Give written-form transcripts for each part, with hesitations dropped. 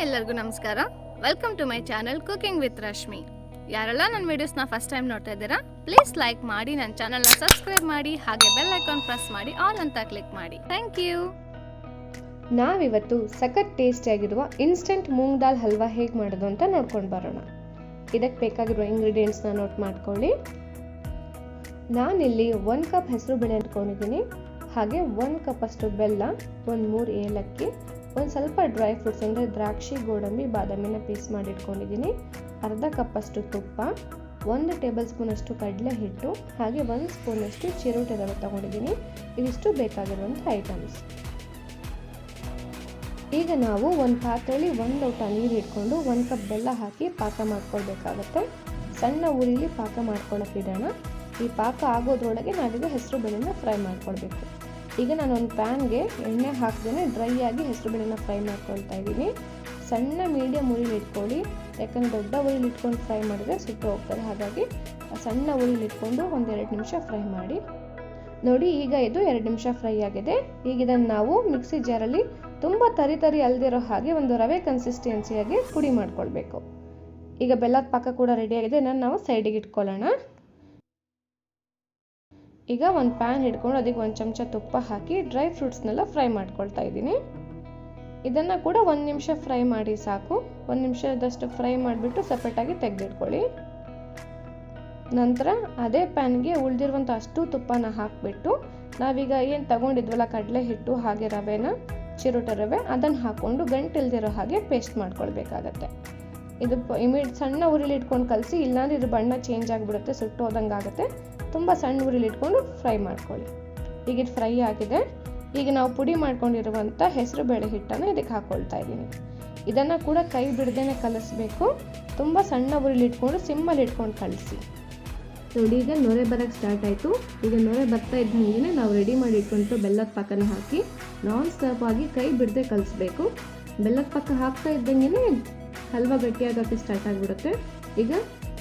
ಎಲ್ಲರಿಗೂ ನಮಸ್ಕಾರ. Welcome to my channel cooking with Rashmi. ಯಾರೆಲ್ಲ ನನ್ನ ವಿಡಿಯೋಸ್ನ ಫಸ್ಟ್ ಟೈಮ್ ನೋಡ್ತಾ ಇದ್ದೀರಾ, ಪ್ಲೀಸ್ ಲೈಕ್ ಮಾಡಿ, ನನ್ನ ಚಾನಲ್ನ ಸಬ್ಸ್ಕ್ರೈಬ್ ಮಾಡಿ, ಹಾಗೆ ಬೆಲ್ ಐಕಾನ್ ಪ್ರೆಸ್ ಮಾಡಿ ಆಲ್ ಅಂತ ಕ್ಲಿಕ್ ಮಾಡಿ. Thank you. ನಾವಿವತ್ತು ಸಖತ್ ಟೇಸ್ಟಿಯಾಗಿರುವ ಇನ್ಸ್ಟೆಂಟ್ ಮೂಂಗ್ ದಾಲ್ ಹಲ್ವಾ ಹೇಗೆ ಮಾಡೋದು ಅಂತ ನೋಡ್ಕೊಂಡು ಬರೋಣ. ಇದಕ್ಕೆ ಬೇಕಾಗಿರುವ ಇಂಗ್ರೀಡಿಯೆಂಟ್ಸ್ನ ನೋಟ್ ಮಾಡ್ಕೊಳ್ಳಿ. ನಾನಿಲ್ಲಿ 1 ಕಪ್ ಹೆಸರು ಬೇಳೆ ಇಟ್ಕೊಂಡಿದ್ದೀನಿ, ಹಾಗೆ 1 ಕಪ್ ಅಷ್ಟು ಬೆಲ್ಲ, 3 ಏಲಕ್ಕಿ, ಒಂದು ಸ್ವಲ್ಪ ಡ್ರೈ ಫ್ರೂಟ್ಸ್ ಅಂದರೆ ದ್ರಾಕ್ಷಿ, ಗೋಡಂಬಿ, ಬಾದಾಮಿನ ಪೀಸ್ ಮಾಡಿ ಇಟ್ಕೊಂಡಿದ್ದೀನಿ, ಅರ್ಧ ಕಪ್ ಅಷ್ಟು ತುಪ್ಪ, 1 ಟೇಬಲ್ ಸ್ಪೂನ್ ಅಷ್ಟು ಕಡಲೆ ಹಿಟ್ಟು, ಹಾಗೆ 1 ಸ್ಪೂನ್ ಅಷ್ಟು ಚಿರೋಟಿ ರವೆ ತಗೊಂಡಿದ್ದೀನಿ. ಇವಿಷ್ಟು ಬೇಕಾಗಿರುವಂಥ ಐಟಮ್ಸ್. ಈಗ ನಾವು ಒಂದು ಪಾತ್ರೆಯಲ್ಲಿ 1 ಲೋಟ ನೀರು ಇಟ್ಕೊಂಡು 1 ಕಪ್ ಬೆಲ್ಲ ಹಾಕಿ ಪಾಕ ಮಾಡ್ಕೊಳ್ಬೇಕಾಗತ್ತೆ. ಸಣ್ಣ ಉರಿಲಿ ಪಾಕ ಮಾಡ್ಕೊಳ್ಳೋಕ್ಕಿಡೋಣ. ಈ ಪಾಕ ಆಗೋದ್ರೊಳಗೆ ನಾವೀಗ ಹೆಸರು ಬೇಳೆನ ಫ್ರೈ ಮಾಡ್ಕೊಳ್ಬೇಕು. ಈಗ ನಾನು ಒಂದು ಪ್ಯಾನ್ಗೆ ಎಣ್ಣೆ ಹಾಕ್ದೇ ಡ್ರೈ ಆಗಿ ಹೆಸರು ಬೇಳೆನ ಫ್ರೈ ಮಾಡ್ಕೊಳ್ತಾ ಇದ್ದೀನಿ. ಸಣ್ಣ ಮೀಡಿಯಮ್ ಉರಿಲಿ ಇಟ್ಕೊಳ್ಳಿ, ಯಾಕಂದರೆ ದೊಡ್ಡ ಉರಿಲಿ ಇಟ್ಕೊಂಡು ಫ್ರೈ ಮಾಡಿದ್ರೆ ಸುಟ್ಟು ಹೋಗ್ತದೆ. ಹಾಗಾಗಿ ಸಣ್ಣ ಉರಿಲಿ ಇಟ್ಕೊಂಡು 1-2 ನಿಮಿಷ ಫ್ರೈ ಮಾಡಿ. ನೋಡಿ, ಈಗ ಇದು 2 ನಿಮಿಷ ಫ್ರೈ ಆಗಿದೆ. ಈಗ ಇದನ್ನು ನಾವು ಮಿಕ್ಸಿ ಜಾರಲ್ಲಿ ತುಂಬ ತರಿ ಅಲ್ದಿರೋ ಹಾಗೆ ಒಂದು ರವೆ ಕನ್ಸಿಸ್ಟೆನ್ಸಿಯಾಗಿ ಪುಡಿ ಮಾಡ್ಕೊಳ್ಬೇಕು. ಈಗ ಬೆಲ್ಲದ ಪಾಕ ಕೂಡ ರೆಡಿಯಾಗಿದೆ. ನಾವು ಸೈಡಿಗೆ ಇಟ್ಕೊಳ್ಳೋಣ. ಈಗ ಒಂದು ಪ್ಯಾನ್ ಹಿಡ್ಕೊಂಡು ಅದಕ್ಕೆ 1 ಚಮಚ ತುಪ್ಪ ಹಾಕಿ ಡ್ರೈ ಫ್ರೂಟ್ಸ್ನೆಲ್ಲ ಫ್ರೈ ಮಾಡ್ಕೊಳ್ತಾ ಇದ್ದೀನಿ. ಇದನ್ನು ಕೂಡ 1 ನಿಮಿಷ ಫ್ರೈ ಮಾಡಿ ಸಾಕು. 1 ನಿಮಿಷದಷ್ಟು ಫ್ರೈ ಮಾಡಿಬಿಟ್ಟು ಸಪ್ರೇಟಾಗಿ ತೆಗೆದಿಟ್ಕೊಳ್ಳಿ. ನಂತರ ಅದೇ ಪ್ಯಾನ್ಗೆ ಉಳಿದಿರುವಂಥ ಅಷ್ಟು ತುಪ್ಪನ ಹಾಕಿಬಿಟ್ಟು ನಾವೀಗ ಏನು ತಗೊಂಡಿದ್ವಲ್ಲ ಕಡಲೆ ಹಿಟ್ಟು ಹಾಗೆ ರವೆನ, ಚಿರೋಟಿ ರವೆ, ಅದನ್ನು ಹಾಕ್ಕೊಂಡು ಗಂಟಿಲ್ದಿರೋ ಹಾಗೆ ಪೇಸ್ಟ್ ಮಾಡ್ಕೊಳ್ಬೇಕಾಗತ್ತೆ. ಇದು ಸಣ್ಣ ಉರಿಲಿ ಇಟ್ಕೊಂಡು ಕಲಸಿ, ಇಲ್ಲಾಂದ್ರೆ ಇದು ಬಣ್ಣ ಚೇಂಜ್ ಆಗಿಬಿಡುತ್ತೆ, ಸುಟ್ಟು ಹೋದಂಗೆ ಆಗುತ್ತೆ. ತುಂಬ ಸಣ್ಣ ಉರಿಲಿ ಇಟ್ಕೊಂಡು ಫ್ರೈ ಮಾಡ್ಕೊಳ್ಳಿ. ಈಗ ಇದು ಫ್ರೈ ಆಗಿದೆ. ಈಗ ನಾವು ಪುಡಿ ಮಾಡ್ಕೊಂಡಿರುವಂಥ ಹೆಸರು ಬೇಳೆ ಹಿಟ್ಟನ್ನು ಇದಕ್ಕೆ ಹಾಕ್ಕೊಳ್ತಾ ಇದ್ದೀನಿ. ಇದನ್ನು ಕೂಡ ಕೈ ಬಿಡದೇನೆ ಕಲಿಸ್ಬೇಕು. ತುಂಬ ಸಣ್ಣ ಉರಿಲಿ ಇಟ್ಕೊಂಡು ಸಿಮ್ಮಲ್ಲಿ ಇಟ್ಕೊಂಡು ಕಲಿಸಿ. ನೋಡಿ, ಈಗ ನೊರೆ ಬರೋಕ್ಕೆ ಸ್ಟಾರ್ಟ್ ಆಯಿತು. ಈಗ ನೊರೆ ಬರ್ತಾ ಇದ್ದಂಗೆ ನಾವು ರೆಡಿ ಮಾಡಿ ಇಟ್ಕೊಂಡು ಬೆಲ್ಲದ ಪಾಕನ ಹಾಕಿ ನಾನ್ ಸ್ಟಾಪ್ ಆಗಿ ಕೈ ಬಿಡದೆ ಕಲಿಸ್ಬೇಕು. ಬೆಲ್ಲದ ಪಾಕ ಹಾಕ್ತಾ ಇದ್ದಂಗೆ ಹಲ್ವಾ ಗಟ್ಟಿಯಾಗೋಕ್ಕೆ ಸ್ಟಾರ್ಟ್ ಆಗಿಬಿಡುತ್ತೆ. ಈಗ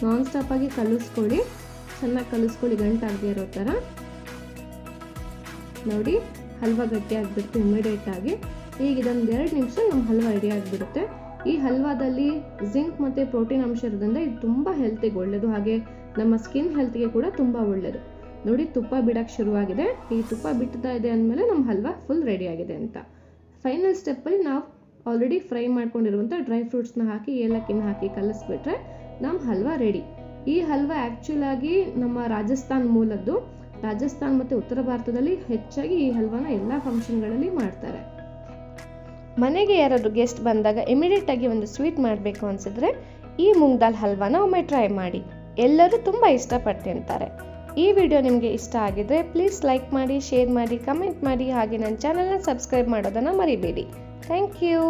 ನಾನ್ ಸ್ಟಾಪ್ ಆಗಿ ಕಲಿಸ್ಕೊಳ್ಳಿ, ಚೆನ್ನಾಗಿ ಕಲಿಸ್ಕೊಳ್ಳಿ, ಗಂಟಾಗದೆ ಇರೋ ಥರ. ನೋಡಿ, ಹಲ್ವಾ ಗಟ್ಟಿ ಆಗಿಬಿಡುತ್ತೆ ಇಮಿಡಿಯೇಟ್ ಆಗಿ. ಈಗ ಇದೊಂದು 2 ನಿಮಿಷ ನಮ್ಮ ಹಲ್ವಾ ರೆಡಿ ಆಗಿಬಿಡುತ್ತೆ. ಈ ಹಲ್ವಾದಲ್ಲಿ ಜಿಂಕ್ ಮತ್ತು ಪ್ರೋಟೀನ್ ಅಂಶ ಇರೋದ್ರಿಂದ ಇದು ತುಂಬ ಹೆಲ್ತಿಗೆ ಒಳ್ಳೆಯದು, ಹಾಗೆ ನಮ್ಮ ಸ್ಕಿನ್ ಹೆಲ್ತ್ಗೆ ಕೂಡ ತುಂಬ ಒಳ್ಳೆಯದು. ನೋಡಿ, ತುಪ್ಪ ಬಿಡೋಕ್ಕೆ ಶುರುವಾಗಿದೆ. ಈ ತುಪ್ಪ ಬಿಡ್ತಾ ಇದೆ ಅಂದಮೇಲೆ ನಮ್ಮ ಹಲ್ವಾ ಫುಲ್ ರೆಡಿ ಆಗಿದೆ ಅಂತ. ಫೈನಲ್ ಸ್ಟೆಪ್ಪಲ್ಲಿ ನಾವು ಆಲ್ರೆಡಿ ಫ್ರೈ ಮಾಡ್ಕೊಂಡಿರುವಂಥ ಡ್ರೈ ಫ್ರೂಟ್ಸ್ನ ಹಾಕಿ ಏಲಕ್ಕಿನ ಹಾಕಿ ಕಲಿಸ್ಬಿಟ್ರೆ ನಮ್ಮ ಹಲ್ವಾ ರೆಡಿ. ಈ ಹಲ್ವಾ ಆ್ಯಕ್ಚುಲ್ ಆಗಿ ನಮ್ಮ ರಾಜಸ್ಥಾನ್ ಮೂಲದ್ದು. ರಾಜಸ್ಥಾನ್ ಮತ್ತು ಉತ್ತರ ಭಾರತದಲ್ಲಿ ಹೆಚ್ಚಾಗಿ ಈ ಹಲ್ವಾನ ಎಲ್ಲ ಫಂಕ್ಷನ್ಗಳಲ್ಲಿ ಮಾಡ್ತಾರೆ. ಮನೆಗೆ ಯಾರಾದರೂ ಗೆಸ್ಟ್ ಬಂದಾಗ ಇಮಿಡಿಯೇಟ್ ಆಗಿ ಒಂದು ಸ್ವೀಟ್ ಮಾಡಬೇಕು ಅನಿಸಿದ್ರೆ ಈ ಮೂಂಗ್ ದಾಲ್ ಹಲ್ವಾನ ಒಮ್ಮೆ ಟ್ರೈ ಮಾಡಿ. ಎಲ್ಲರೂ ತುಂಬ ಇಷ್ಟಪಟ್ಟು ತಿಂತಾರೆ. ಈ ವಿಡಿಯೋ ನಿಮಗೆ ಇಷ್ಟ ಆಗಿದ್ರೆ ಪ್ಲೀಸ್ ಲೈಕ್ ಮಾಡಿ, ಶೇರ್ ಮಾಡಿ, ಕಮೆಂಟ್ ಮಾಡಿ, ಹಾಗೆ ನನ್ನ ಚಾನಲ್ನ ಸಬ್ಸ್ಕ್ರೈಬ್ ಮಾಡೋದನ್ನು ಮರಿಬೇಡಿ. Thank you.